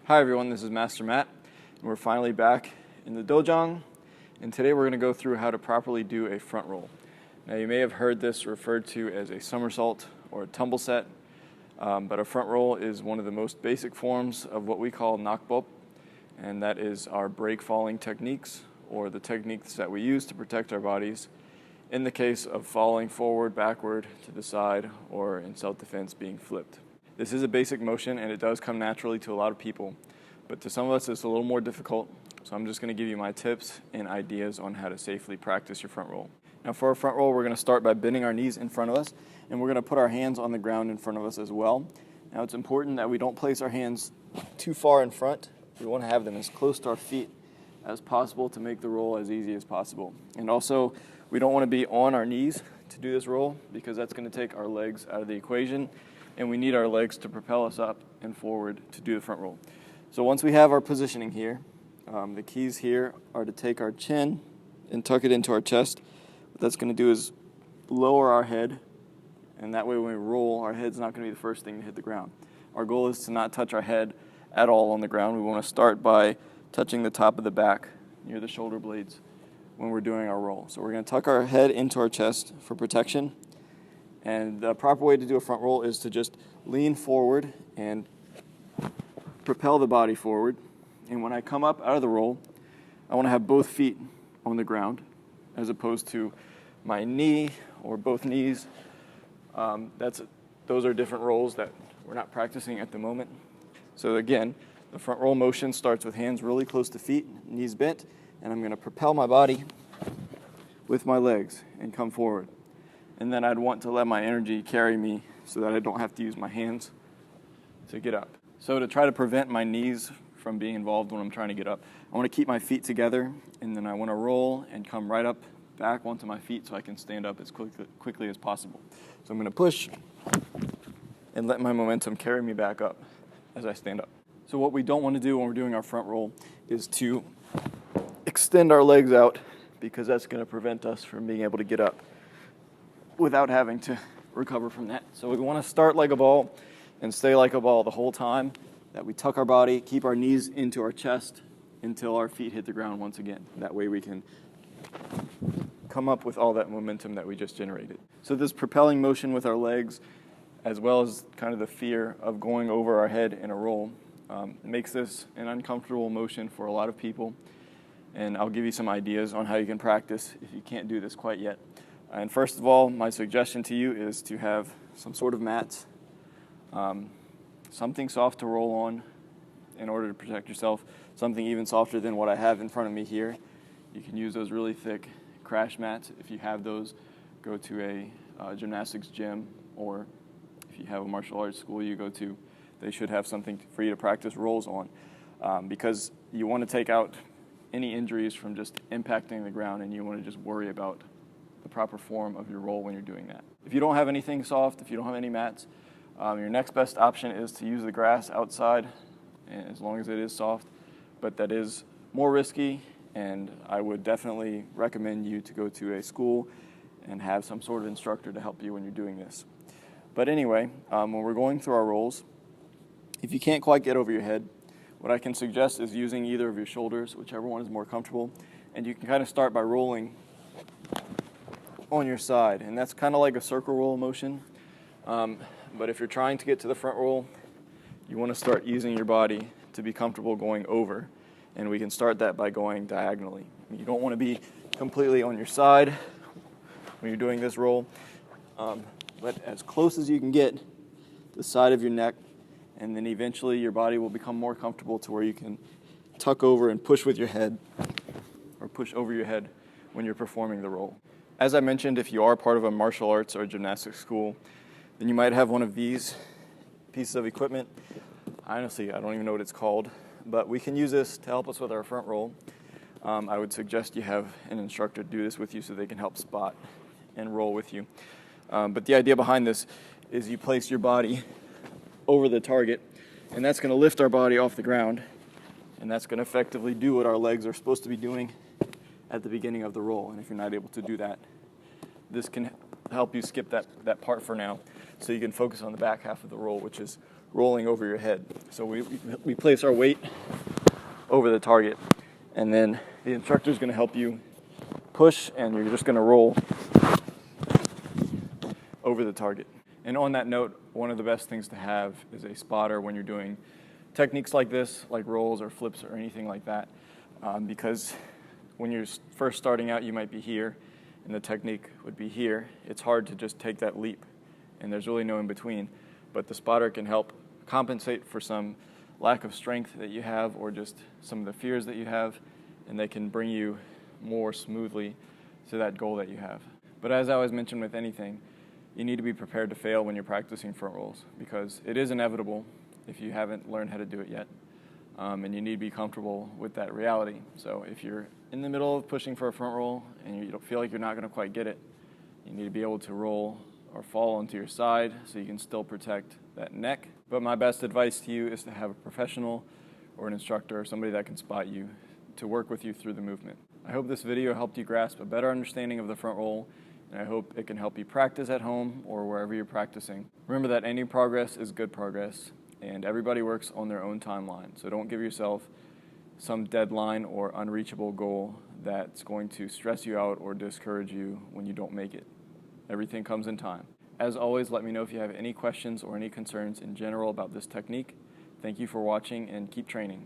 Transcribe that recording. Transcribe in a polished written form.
Hi everyone, this is Master Matt, and we're finally back in the dojang, and today we're going to go through how to properly do a front roll. Now you may have heard this referred to as a somersault or a tumbleset, but a front roll is one of the most basic forms of what we call nakbop, and that is our break falling techniques, or the techniques that we use to protect our bodies in the case of falling forward, backward, to the side, or in self-defense being flipped. This is a basic motion, and it does come naturally to a lot of people, but to some of us it's a little more difficult, so I'm just going to give you my tips and ideas on how to safely practice your front roll. Now for our front roll, we're going to start by bending our knees in front of us, and we're going to put our hands on the ground in front of us as well. Now it's important that we don't place our hands too far in front. We want to have them as close to our feet as possible to make the roll as easy as possible. And also, we don't want to be on our knees to do this roll because that's going to take our legs out of the equation, and we need our legs to propel us up and forward to do the front roll. So once we have our positioning here, the keys here are to take our chin and tuck it into our chest. What that's going to do is lower our head, and that way when we roll, our head's not going to be the first thing to hit the ground. Our goal is to not touch our head at all on the ground. We want to start by touching the top of the back near the shoulder blades when we're doing our roll. So we're going to tuck our head into our chest for protection. And the proper way to do a front roll is to just lean forward and propel the body forward. And when I come up out of the roll, I want to have both feet on the ground as opposed to my knee or both knees. Those are different rolls that we're not practicing at the moment. So again, the front roll motion starts with hands really close to feet, knees bent, and I'm going to propel my body with my legs and come forward. And then I'd want to let my energy carry me so that I don't have to use my hands to get up. So to try to prevent my knees from being involved when I'm trying to get up, I want to keep my feet together, and then I want to roll and come right up back onto my feet so I can stand up as quickly as possible. So I'm going to push and let my momentum carry me back up as I stand up. So what we don't want to do when we're doing our front roll is to extend our legs out, because that's going to prevent us from being able to get up without having to recover from that. So we want to start like a ball and stay like a ball the whole time, that we tuck our body, keep our knees into our chest until our feet hit the ground once again. That way we can come up with all that momentum that we just generated. So this propelling motion with our legs, as well as kind of the fear of going over our head in a roll, makes this an uncomfortable motion for a lot of people. And I'll give you some ideas on how you can practice if you can't do this quite yet. And first of all, my suggestion to you is to have some sort of mats, something soft to roll on in order to protect yourself, something even softer than what I have in front of me here. You can use those really thick crash mats. If you have those, go to a gymnastics gym, or if you have a martial arts school you go to, they should have something for you to practice rolls on, because you want to take out any injuries from just impacting the ground, and you want to just worry about the proper form of your roll when you're doing that. If you don't have anything soft, if you don't have any mats, your next best option is to use the grass outside, as long as it is soft, but that is more risky, and I would definitely recommend you to go to a school and have some sort of instructor to help you when you're doing this. But anyway, when we're going through our rolls, if you can't quite get over your head, what I can suggest is using either of your shoulders, whichever one is more comfortable, and you can kind of start by rolling on your side, and that's kind of like a circle roll motion. But if you're trying to get to the front roll, you want to start using your body to be comfortable going over, and we can start that by going diagonally. You don't want to be completely on your side when you're doing this roll, but as close as you can get to the side of your neck, and then eventually your body will become more comfortable to where you can tuck over and push with your head, or push over your head when you're performing the roll. As I mentioned, if you are part of a martial arts or gymnastics school, then you might have one of these pieces of equipment. Honestly, I don't even know what it's called, but we can use this to help us with our front roll. I would suggest you have an instructor do this with you so they can help spot and roll with you. But the idea behind this is you place your body over the target, and that's going to lift our body off the ground, and that's going to effectively do what our legs are supposed to be doing at the beginning of the roll. And if you're not able to do that, this can help you skip that part for now, so you can focus on the back half of the roll, which is rolling over your head. So we place our weight over the target, and then the instructor is going to help you push, and you're just going to roll over the target. And on that note, one of the best things to have is a spotter when you're doing techniques like this, like rolls or flips or anything like that, because when you're first starting out, you might be here, and the technique would be here. It's hard to just take that leap, and there's really no in between. But the spotter can help compensate for some lack of strength that you have, or just some of the fears that you have, and they can bring you more smoothly to that goal that you have. But as I always mention with anything, you need to be prepared to fail when you're practicing front rolls, because it is inevitable if you haven't learned how to do it yet. And you need to be comfortable with that reality. So if you're in the middle of pushing for a front roll and you don't feel like you're not going to quite get it, you need to be able to roll or fall onto your side so you can still protect that neck. But my best advice to you is to have a professional or an instructor or somebody that can spot you to work with you through the movement. I hope this video helped you grasp a better understanding of the front roll, and I hope it can help you practice at home or wherever you're practicing. Remember that any progress is good progress, and everybody works on their own timeline. So don't give yourself some deadline or unreachable goal that's going to stress you out or discourage you when you don't make it. Everything comes in time. As always, let me know if you have any questions or any concerns in general about this technique. Thank you for watching, and keep training.